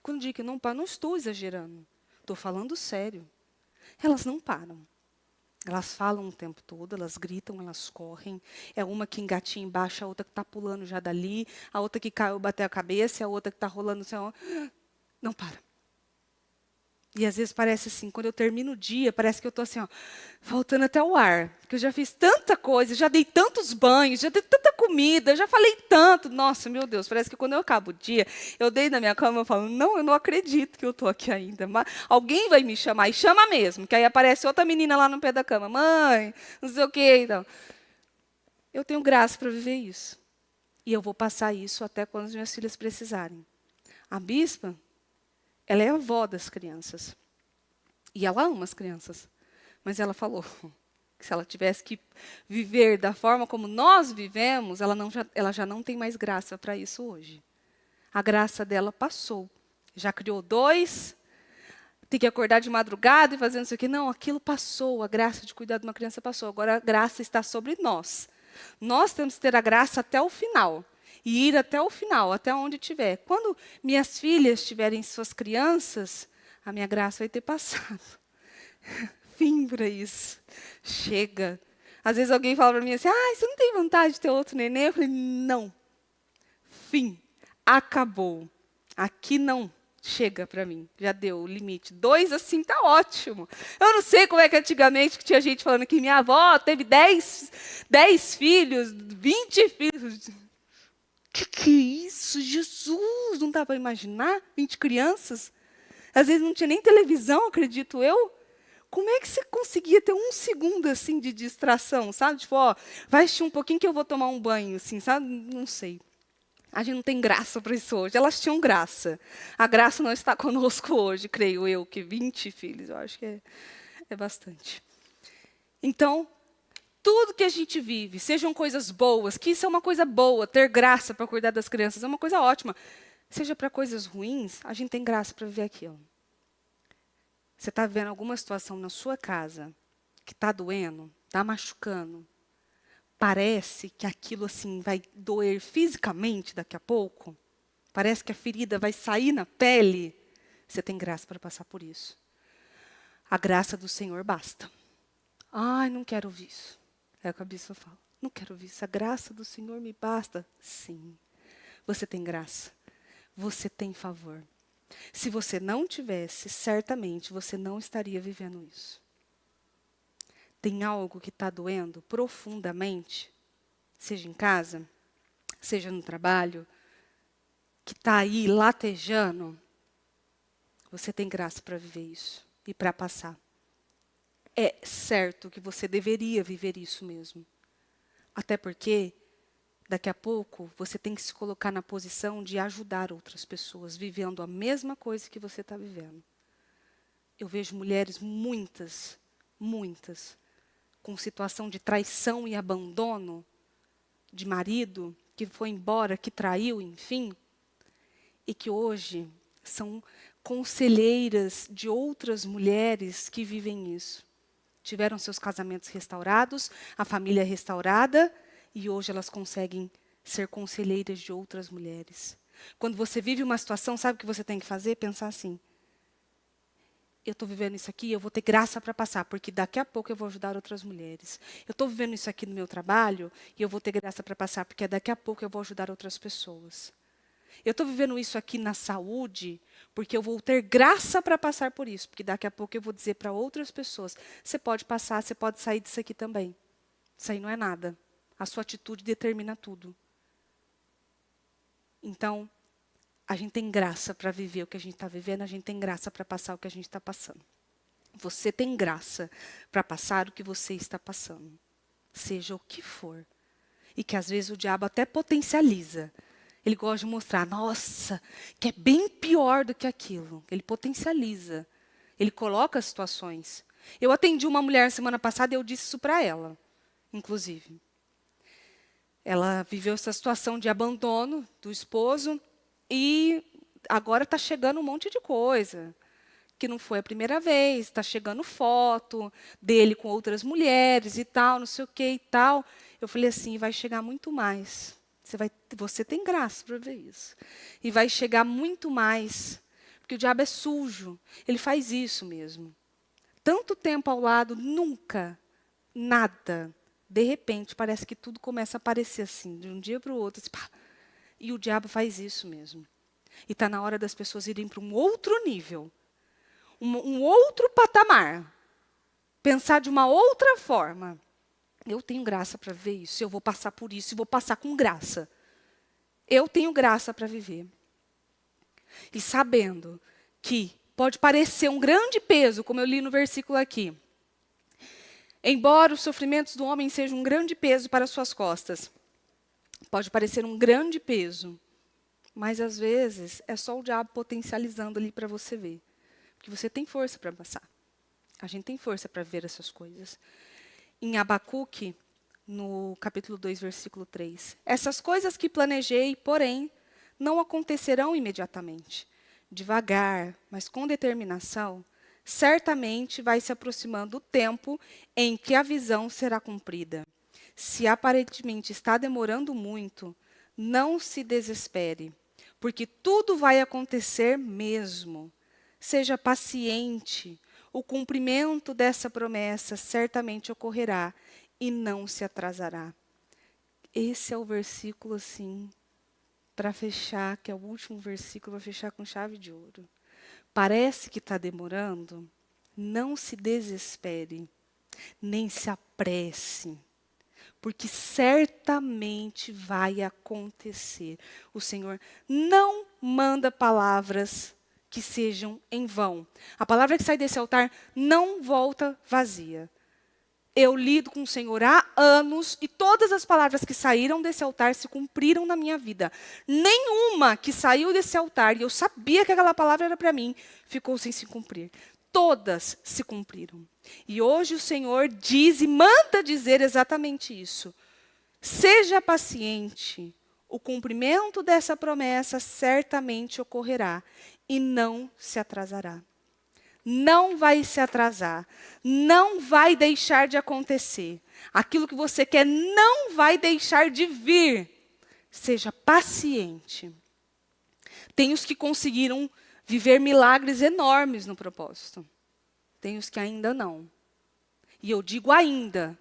Quando digo que não param, não estou exagerando. Estou falando sério. Elas não param. Elas falam o tempo todo, elas gritam, elas correm. É uma que engatinha embaixo, a outra que está pulando já dali, a outra que caiu, bateu a cabeça, a outra que está rolando. Não para. E às vezes parece assim, quando eu termino o dia, parece que eu estou assim, ó, faltando até o ar. Porque eu já fiz tanta coisa, já dei tantos banhos, já dei tanta comida, já falei tanto. Nossa, meu Deus, parece que quando eu acabo o dia, eu deito na minha cama e falo, não, eu não acredito que eu estou aqui ainda. Mas alguém vai me chamar, e chama mesmo. Que aí aparece outra menina lá no pé da cama. Mãe, não sei o quê. Então, eu tenho graça para viver isso. E eu vou passar isso até quando as minhas filhas precisarem. A bispa, ela é a avó das crianças. E ela ama as crianças. Mas ela falou que se ela tivesse que viver da forma como nós vivemos, ela já não tem mais graça para isso hoje. A graça dela passou. Já criou 2, tem que acordar de madrugada e fazer não sei o quê. Não, aquilo passou, a graça de cuidar de uma criança passou. Agora a graça está sobre nós. Nós temos que ter a graça até o final. E ir até o final, até onde tiver. Quando minhas filhas tiverem suas crianças, a minha graça vai ter passado. Fim para isso. Chega. Às vezes alguém fala para mim assim, você não tem vontade de ter outro neném? Eu falei, não. Fim. Acabou. Aqui não. Chega para mim, já deu o limite. 2 assim tá ótimo. Eu não sei como é que antigamente que tinha gente falando que minha avó teve 10 filhos, 20 filhos. Que é isso? Jesus! Não dá para imaginar? 20 crianças? Às vezes não tinha nem televisão, acredito eu. Como é que você conseguia ter 1 segundo assim de distração, sabe? Tipo, vai assistir um pouquinho que eu vou tomar um banho, assim, sabe? Não sei. A gente não tem graça para isso hoje. Elas tinham graça. A graça não está conosco hoje, creio eu, que 20 filhos, eu acho que é bastante. Então, tudo que a gente vive, sejam coisas boas, que isso é uma coisa boa, ter graça para cuidar das crianças é uma coisa ótima. Seja para coisas ruins, a gente tem graça para viver aquilo. Você está vivendo alguma situação na sua casa que está doendo, está machucando, parece que aquilo assim vai doer fisicamente daqui a pouco, parece que a ferida vai sair na pele, você tem graça para passar por isso. A graça do Senhor basta. Não quero ouvir isso. É o que a bispa fala. Não quero ouvir isso. A graça do Senhor me basta. Sim. Você tem graça. Você tem favor. Se você não tivesse, certamente você não estaria vivendo isso. Tem algo que está doendo profundamente, seja em casa, seja no trabalho, que está aí latejando, você tem graça para viver isso e para passar. É certo que você deveria viver isso mesmo. Até porque, daqui a pouco, você tem que se colocar na posição de ajudar outras pessoas, vivendo a mesma coisa que você está vivendo. Eu vejo mulheres, muitas, com situação de traição e abandono de marido, que foi embora, que traiu, enfim, e que hoje são conselheiras de outras mulheres que vivem isso. Tiveram seus casamentos restaurados, a família restaurada, e hoje elas conseguem ser conselheiras de outras mulheres. Quando você vive uma situação, sabe o que você tem que fazer? Pensar assim, eu estou vivendo isso aqui, eu vou ter graça para passar, porque daqui a pouco eu vou ajudar outras mulheres. Eu estou vivendo isso aqui no meu trabalho, e eu vou ter graça para passar, porque daqui a pouco eu vou ajudar outras pessoas. Eu estou vivendo isso aqui na saúde, porque eu vou ter graça para passar por isso, porque daqui a pouco eu vou dizer para outras pessoas, você pode passar, você pode sair disso aqui também. Isso aí não é nada. A sua atitude determina tudo. Então, a gente tem graça para viver o que a gente está vivendo, a gente tem graça para passar o que a gente está passando. Você tem graça para passar o que você está passando, seja o que for. E que às vezes o diabo até potencializa. Ele gosta de mostrar, nossa, que é bem pior do que aquilo. Ele potencializa. Ele coloca as situações. Eu atendi uma mulher semana passada e eu disse isso para ela, inclusive. Ela viveu essa situação de abandono do esposo e agora está chegando um monte de coisa. Que não foi a primeira vez, está chegando foto dele com outras mulheres e tal, não sei o que e tal. Eu falei assim, vai chegar muito mais. Você tem graça para ver isso. E vai chegar muito mais, porque o diabo é sujo. Ele faz isso mesmo. Tanto tempo ao lado, nunca, nada. De repente, parece que tudo começa a aparecer assim, de um dia para o outro. Assim, pá. E o diabo faz isso mesmo. E está na hora das pessoas irem para um outro nível. Um outro patamar. Pensar de uma outra forma. Eu tenho graça para ver isso, eu vou passar por isso, e vou passar com graça. Eu tenho graça para viver. E sabendo que pode parecer um grande peso, como eu li no versículo aqui. Embora os sofrimentos do homem sejam um grande peso para suas costas. Pode parecer um grande peso. Mas às vezes é só o diabo potencializando ali para você ver. Porque você tem força para passar. A gente tem força para ver essas coisas. Em Abacuque, no capítulo 2, versículo 3. Essas coisas que planejei, porém, não acontecerão imediatamente. Devagar, mas com determinação, certamente vai se aproximando o tempo em que a visão será cumprida. Se aparentemente está demorando muito, não se desespere, porque tudo vai acontecer mesmo. Seja paciente. O cumprimento dessa promessa certamente ocorrerá e não se atrasará. Esse é o versículo, assim, para fechar, que é o último versículo, para fechar com chave de ouro. Parece que está demorando? Não se desespere, nem se apresse, porque certamente vai acontecer. O Senhor não manda palavras que sejam em vão. A palavra que sai desse altar não volta vazia. Eu lido com o Senhor há anos e todas as palavras que saíram desse altar se cumpriram na minha vida. Nenhuma que saiu desse altar, e eu sabia que aquela palavra era para mim, ficou sem se cumprir. Todas se cumpriram. E hoje o Senhor diz e manda dizer exatamente isso. Seja paciente. O cumprimento dessa promessa certamente ocorrerá e não se atrasará. Não vai se atrasar. Não vai deixar de acontecer. Aquilo que você quer não vai deixar de vir. Seja paciente. Tem os que conseguiram viver milagres enormes no propósito. Tem os que ainda não. E eu digo ainda,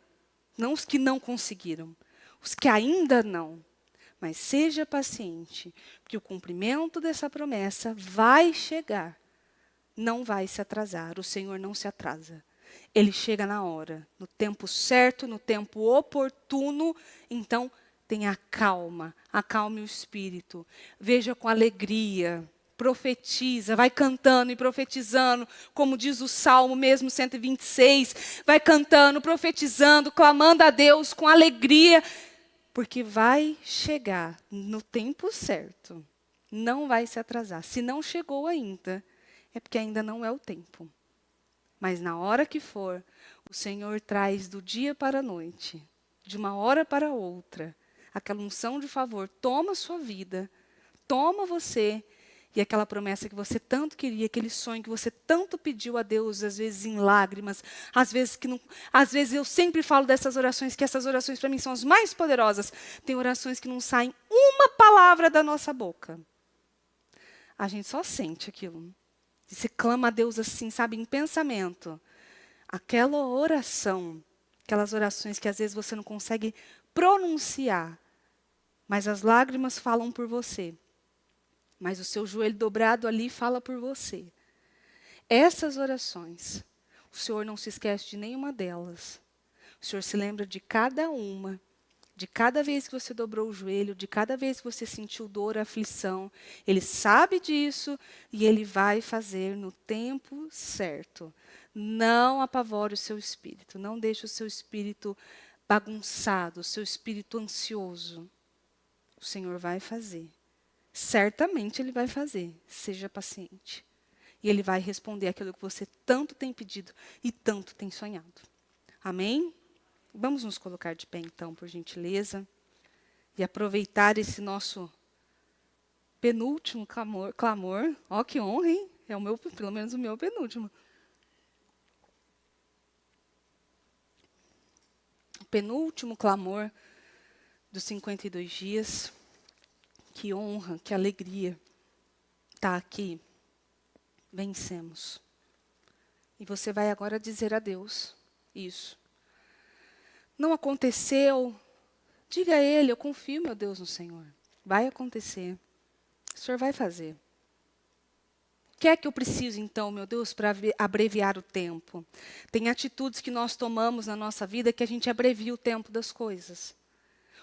não os que não conseguiram. Os que ainda não. Mas seja paciente, porque o cumprimento dessa promessa vai chegar. Não vai se atrasar. O Senhor não se atrasa. Ele chega na hora, no tempo certo, no tempo oportuno. Então, tenha calma, acalme o espírito. Veja com alegria, profetiza, vai cantando e profetizando, como diz o Salmo mesmo 126. Vai cantando, profetizando, clamando a Deus com alegria. Porque vai chegar no tempo certo. Não vai se atrasar. Se não chegou ainda, é porque ainda não é o tempo. Mas na hora que for, o Senhor traz do dia para a noite, de uma hora para outra, aquela unção de favor, toma a sua vida, toma você, e aquela promessa que você tanto queria, aquele sonho que você tanto pediu a Deus, às vezes em lágrimas, às vezes eu sempre falo dessas orações, que essas orações para mim são as mais poderosas. Tem orações que não saem uma palavra da nossa boca. A gente só sente aquilo. E você clama a Deus assim, sabe, em pensamento. Aquela oração, aquelas orações que às vezes você não consegue pronunciar, mas as lágrimas falam por você. Mas o seu joelho dobrado ali fala por você. Essas orações, o Senhor não se esquece de nenhuma delas. O Senhor se lembra de cada uma, de cada vez que você dobrou o joelho, de cada vez que você sentiu dor, aflição. Ele sabe disso e Ele vai fazer no tempo certo. Não apavore o seu espírito, não deixe o seu espírito bagunçado, o seu espírito ansioso. O Senhor vai fazer. Certamente Ele vai fazer. Seja paciente. E Ele vai responder aquilo que você tanto tem pedido e tanto tem sonhado. Amém? Vamos nos colocar de pé, então, por gentileza. E aproveitar esse nosso penúltimo clamor. Ó, que honra, hein? É o meu, pelo menos o meu penúltimo. O penúltimo clamor dos 52 dias. Que honra, que alegria estar aqui. Vencemos. E você vai agora dizer a Deus isso. Não aconteceu? Diga a Ele, eu confio, meu Deus, no Senhor. Vai acontecer. O Senhor vai fazer. O que é que eu preciso, então, meu Deus, para abreviar o tempo? Tem atitudes que nós tomamos na nossa vida que a gente abrevia o tempo das coisas.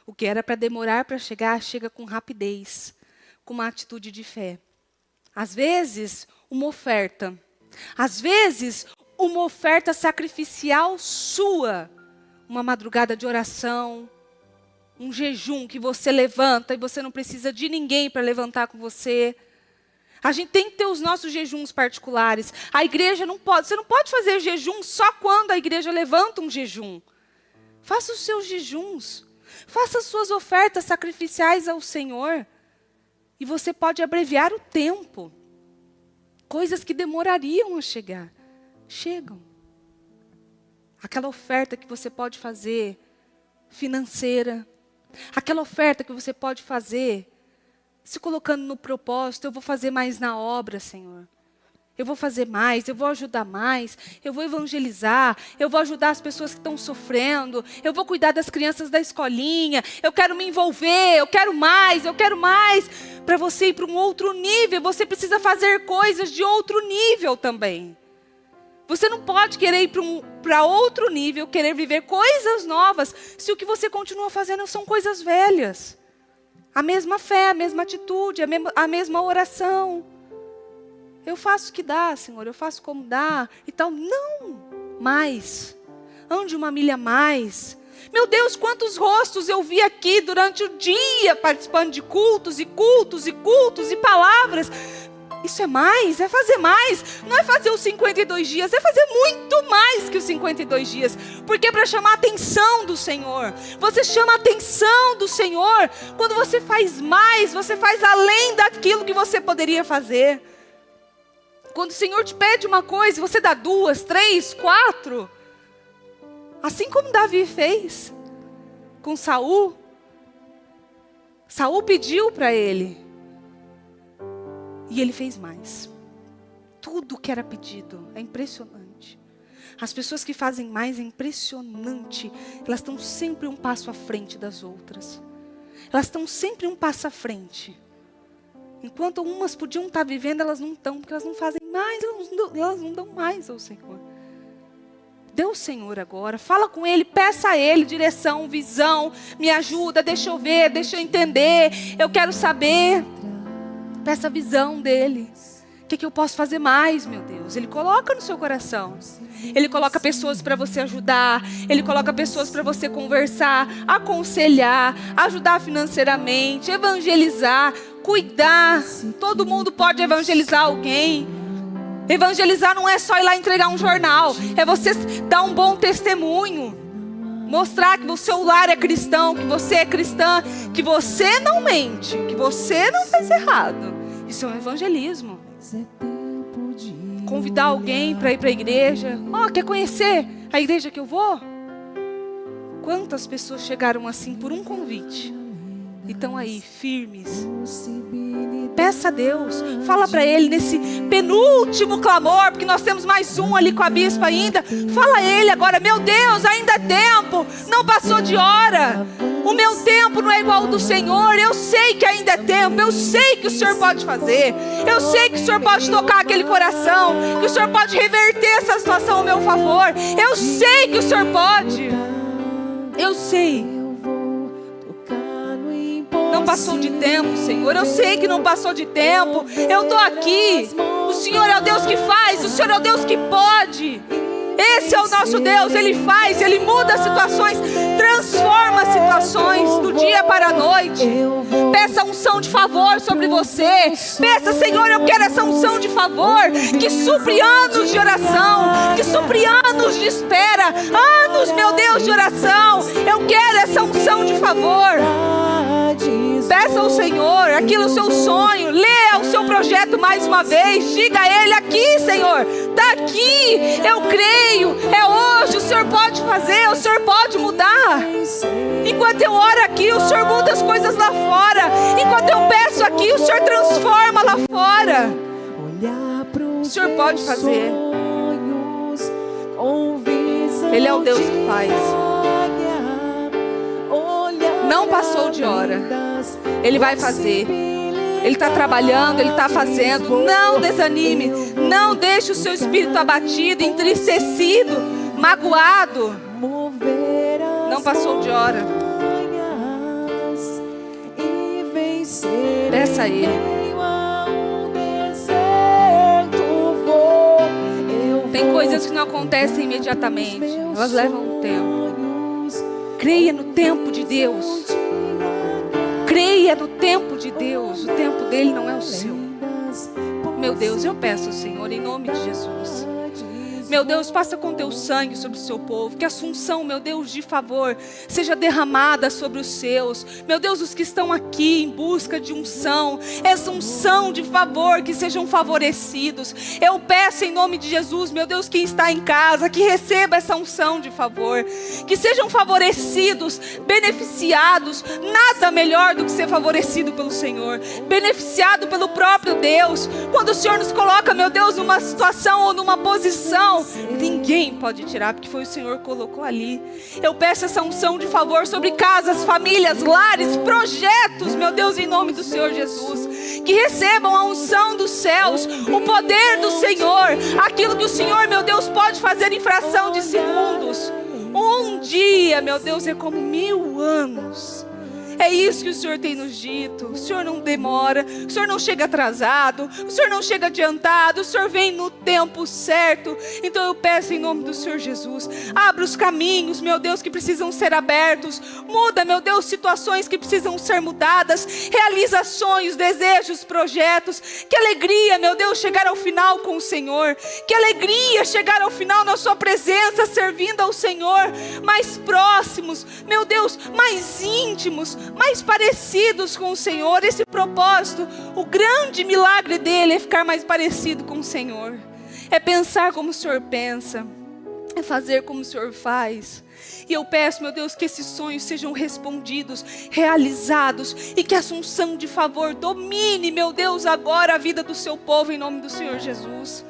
O que era para demorar para chegar, chega com rapidez, com uma atitude de fé. Às vezes, uma oferta. Às vezes, uma oferta sacrificial sua. Uma madrugada de oração, um jejum que você levanta e você não precisa de ninguém para levantar com você. A gente tem que ter os nossos jejuns particulares. A igreja não pode, você não pode fazer jejum só quando a igreja levanta um jejum. Faça os seus jejuns. Faça as suas ofertas sacrificiais ao Senhor. E você pode abreviar o tempo. Coisas que demorariam a chegar, chegam. Aquela oferta que você pode fazer financeira. Aquela oferta que você pode fazer se colocando no propósito, eu vou fazer mais na obra, Senhor. Eu vou fazer mais, eu vou ajudar mais, eu vou evangelizar, eu vou ajudar as pessoas que estão sofrendo, eu vou cuidar das crianças da escolinha, eu quero me envolver, eu quero mais. Para você ir para um outro nível, você precisa fazer coisas de outro nível também. Você não pode querer ir para outro nível, querer viver coisas novas, se o que você continua fazendo são coisas velhas. A mesma fé, a mesma atitude, a mesma oração. Eu faço o que dá, Senhor, eu faço como dá e tal. Não, mais. Ande uma milha mais. Meu Deus, quantos rostos eu vi aqui durante o dia, participando de cultos e palavras. Isso é mais, é fazer mais. Não é fazer os 52 dias, é fazer muito mais que os 52 dias. Porque é para chamar a atenção do Senhor. Você chama a atenção do Senhor. Quando você faz mais, você faz além daquilo que você poderia fazer. Quando o Senhor te pede uma coisa, você dá 2, 3, 4. Assim como Davi fez com Saul. Saul pediu para ele. E ele fez mais. Tudo que era pedido é impressionante. As pessoas que fazem mais é impressionante. Elas estão sempre um passo à frente das outras. Elas estão sempre um passo à frente. Enquanto umas podiam estar vivendo, elas não estão, porque elas não fazem mais, elas não dão mais ao Senhor. Dê ao Senhor agora, fala com Ele, peça a Ele direção, visão, me ajuda, deixa eu ver, deixa eu entender, eu quero saber. Peça a visão dEle. O que eu posso fazer mais, meu Deus? Ele coloca no seu coração. Ele coloca pessoas para você ajudar. Ele coloca pessoas para você conversar, aconselhar, ajudar financeiramente, evangelizar, cuidar. Todo mundo pode evangelizar alguém. Evangelizar não é só ir lá entregar um jornal. É você dar um bom testemunho. Mostrar que o seu lar é cristão, que você é cristã, que você não mente, que você não faz errado. Isso é um evangelismo. Convidar alguém para ir para a igreja. Quer conhecer a igreja que eu vou? Quantas pessoas chegaram assim por um convite? E estão aí, firmes. Peça a Deus, fala para Ele nesse penúltimo clamor, porque nós temos mais um ali com a bispa ainda. Fala a Ele agora, meu Deus, ainda é tempo, não passou de hora. O meu tempo não é igual ao do Senhor. Eu sei que ainda é tempo, eu sei que o Senhor pode fazer. Eu sei que o Senhor pode tocar aquele coração, que o Senhor pode reverter essa situação ao meu favor. Eu sei que o Senhor pode. Eu sei. Não passou de tempo, Senhor. Eu sei que não passou de tempo. Eu estou aqui. O Senhor é o Deus que faz. O Senhor é o Deus que pode. Esse é o nosso Deus. Ele faz, Ele muda situações, transforma situações do dia para a noite. Peça unção de favor sobre você. Peça, Senhor, eu quero essa unção de favor que supre anos de oração, que supre anos de espera, anos, meu Deus, de oração. Eu quero essa unção de favor. Peça ao Senhor aquilo, o seu sonho. Leia o seu projeto mais uma vez. Diga a Ele aqui, Senhor. Está aqui. Eu creio. É hoje. O Senhor pode fazer. O Senhor pode mudar. Enquanto eu oro aqui, o Senhor muda as coisas lá fora. Enquanto eu peço aqui, o Senhor transforma lá fora. O Senhor pode fazer. Ele é o Deus que faz. Não passou de hora. Ele vai fazer. Ele está trabalhando, Ele está fazendo. Não desanime. Não deixe o seu espírito abatido, entristecido, magoado. Não passou de hora. Peça a Ele. Tem coisas que não acontecem imediatamente. Elas levam um tempo. Creia no tempo de Deus. Creia no tempo de Deus. O tempo dele não é o seu. meu Deus, eu peço ao Senhor, em nome de Jesus. Meu Deus, passa com teu sangue sobre o seu povo. Que a unção, meu Deus, de favor, seja derramada sobre os seus. Meu Deus, os que estão aqui em busca de unção, essa unção de favor, que sejam favorecidos. Eu peço em nome de Jesus, meu Deus, quem está em casa, que receba essa unção de favor. Que sejam favorecidos, beneficiados. Nada melhor do que ser favorecido pelo Senhor. Beneficiado pelo próprio Deus. Quando o Senhor nos coloca, meu Deus, numa situação ou numa posição, ninguém pode tirar, porque foi o Senhor que colocou ali. Eu peço essa unção de favor sobre casas, famílias, lares, projetos, meu Deus, em nome do Senhor Jesus. Que recebam a unção dos céus, o poder do Senhor, aquilo que o Senhor, meu Deus, pode fazer em fração de segundos. Um dia, meu Deus, é como 1000 anos. É isso que o Senhor tem nos dito. O Senhor não demora, o Senhor não chega atrasado, o Senhor não chega adiantado, o Senhor vem no tempo certo. Então eu peço em nome do Senhor Jesus, abra os caminhos, meu Deus, que precisam ser abertos. Muda, meu Deus, situações que precisam ser mudadas. Realiza sonhos, desejos, projetos. Que alegria, meu Deus, chegar ao final com o Senhor. Que alegria chegar ao final na sua presença, servindo ao Senhor, mais próximos, meu Deus, mais íntimos, mais parecidos com o Senhor. Esse propósito, o grande milagre dele é ficar mais parecido com o Senhor. É pensar como o Senhor pensa. É fazer como o Senhor faz. E eu peço, meu Deus, que esses sonhos sejam respondidos, realizados, e que a unção de favor domine, meu Deus, agora a vida do seu povo, em nome do Senhor Jesus.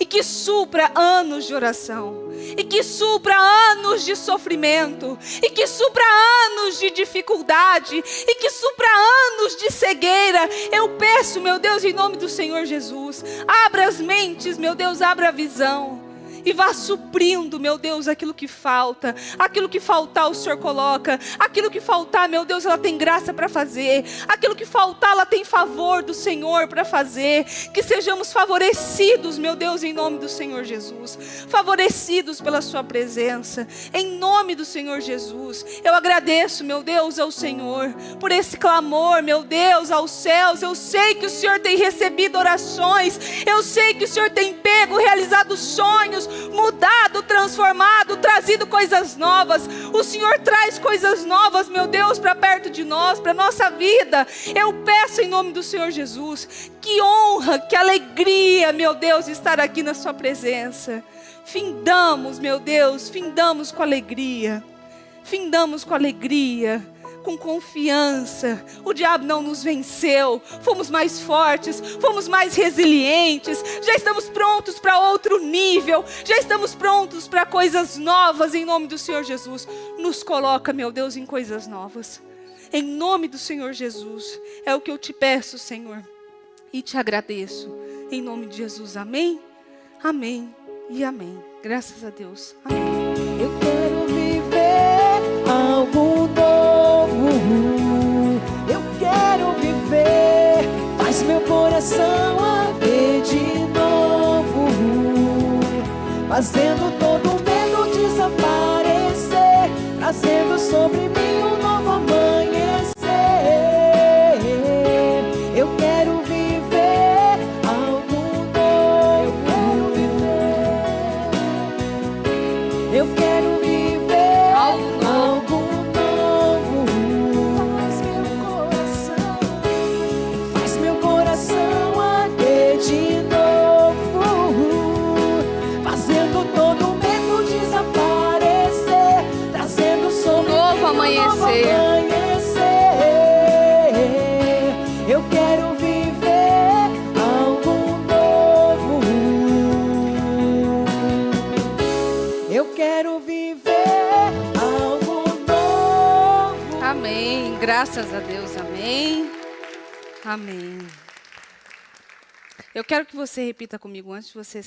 E que supra anos de oração, e que supra anos de sofrimento, e que supra anos de dificuldade, e que supra anos de cegueira. Eu peço, meu Deus, em nome do Senhor Jesus, abra as mentes, meu Deus, abra a visão. E vá suprindo, meu Deus, aquilo que falta. Aquilo que faltar, o Senhor coloca. Aquilo que faltar, meu Deus, ela tem graça para fazer. Aquilo que faltar, ela tem favor do Senhor para fazer. Que sejamos favorecidos, meu Deus, em nome do Senhor Jesus. Favorecidos pela sua presença. Em nome do Senhor Jesus. Eu agradeço, meu Deus, ao Senhor, por esse clamor, meu Deus, aos céus. Eu sei que o Senhor tem recebido orações. Eu sei que o Senhor tem pego, realizado sonhos, mudado, transformado, trazido coisas novas. O Senhor traz coisas novas, meu Deus, para perto de nós, para nossa vida. Eu peço em nome do Senhor Jesus, que honra, que alegria, meu Deus, estar aqui na sua presença. Findamos, meu Deus, findamos com alegria. Findamos com alegria, com confiança. O diabo não nos venceu. Fomos mais fortes, fomos mais resilientes. Já estamos prontos para outro nível. Já estamos prontos para coisas novas, em nome do Senhor Jesus. Nos coloca, meu Deus, em coisas novas. Em nome do Senhor Jesus. É o que eu te peço, Senhor. E te agradeço. Em nome de Jesus. Amém? Amém e amém. Graças a Deus. Amém. Eu quero viver algo novo. Eu quero viver. Faz meu coração arder de novo, fazendo todo medo desaparecer, trazendo sobre mim um novo amanhecer. Eu quero viver algo novo. Eu quero viver algo novo. Faz meu coração arder de novo, fazendo todo medo desaparecer, trazendo sobre Novo amanhecer. Eu quero viver algo novo. Eu quero viver algo novo. Amém. Graças a Deus. Amém. Amém. Eu quero que você repita comigo antes de você